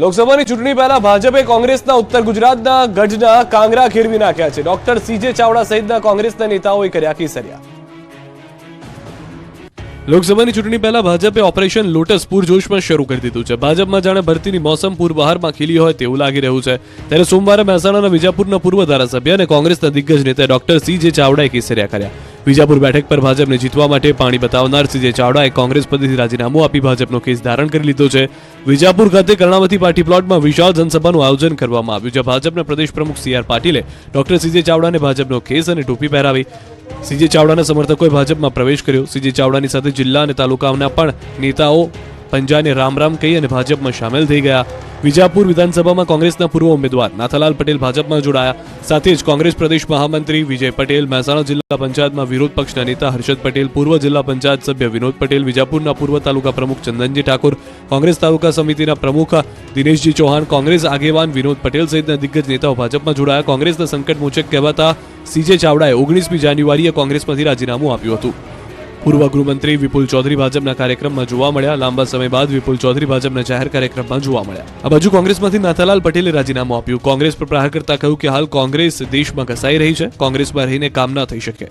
લોકસભાની ચૂંટણી પહેલા ભાજપે કોંગ્રેસના ઉત્તર ગુજરાતના ગઢના કાંગરા ખેરવી નાખ્યા છે. ડોક્ટર સીજે ચાવડા સહિતના કોંગ્રેસના નેતાઓએ કર્યા કેસરિયા. લોકસભાની ચૂંટણી પહેલા ભાજપે ઓપરેશન લોટસ પૂરજોશમાં શરૂ કરી દીધું છે. ભાજપમાં જાણે ભરતીની મોસમ પૂરબહારમાં ખીલી હોય તેવું લાગી રહ્યું છે. ત્યારે સોમવારે મહેસાણાના વિજાપુરના પૂર્વ ધારાસભ્ય અને કોંગ્રેસના દિગ્ગજ નેતા ડોક્ટર સીજે ચાવડાએ કેસરિયા કર્યા. વિજાપુર બેઠક પર ભાજપને જીતવા માટે પાણી બતાવનાર સીજે ચાવડાએ કોંગ્રેસ પદેથી રાજીનામું આપી ભાજપનો કેસ ધારણ કરી લીધો છે. વિજાપુર ખાતે કર્ણાવતી પાર્ટી પ્લોટમાં વિશાળ જનસભાનું આયોજન કરવામાં આવ્યું, જ્યાં ભાજપના પ્રદેશ પ્રમુખ સી.આર. પાટીલે ડોક્ટર સીજે ચાવડાને ભાજપનો કેસ અને ટોપી પહેરાવી. સીજે ચાવડાના સમર્થકોએ ભાજપમાં પ્રવેશ કર્યો. સીજે ચાવડાની સાથે જિલ્લા અને તાલુકાના પણ નેતાઓ પંજાને રામ રામ કહી અને ભાજપમાં સામેલ થઈ ગયા. વિજાપુર વિધાનસભામાં કોંગ્રેસના પૂર્વ ઉમેદવાર નાથાલાલ પટેલ ભાજપમાં જોડાયા. સાથે જ કોંગ્રેસ પ્રદેશ મહામંત્રી વિજય પટેલ, મહેસાણા જિલ્લા પંચાયતમાં વિરોધ પક્ષના નેતા હર્ષદ પટેલ, પૂર્વ જિલ્લા પંચાયત સભ્ય વિનોદ પટેલ, વિજાપુરના પૂર્વ તાલુકા પ્રમુખ ચંદનજી ઠાકોર, કોંગ્રેસ તાલુકા સમિતિના પ્રમુખ દિનેશજી ચૌહાણ, કોંગ્રેસ આગેવાન વિનોદ પટેલ સહિતના દિગ્ગજ નેતાઓ ભાજપમાં જોડાયા. કોંગ્રેસના સંકટમોચક કહેવાતા સીજે ચાવડાએ 19મી જાન્યુઆરીએ કોંગ્રેસમાંથી રાજીનામું આપ્યું હતું. પૂર્વ ગૃહમંત્રી વિપુલ ચૌધરી ભાજપના કાર્યક્રમમાં જોવા મળ્યા. લાંબા સમય બાદ વિપુલ ચૌધરી ભાજપના જાહેર કાર્યક્રમમાં જોવા મળ્યા. આ બાજુ કોંગ્રેસમાંથી નાથાલાલ પટેલે રાજીનામું આપ્યું. કોંગ્રેસ પર પ્રહાર કરતા કહ્યું કે હાલ કોંગ્રેસ દેશમાં ઘસાઈ રહી છે, કોંગ્રેસમાં રહીને કામ ન થઈ શકે.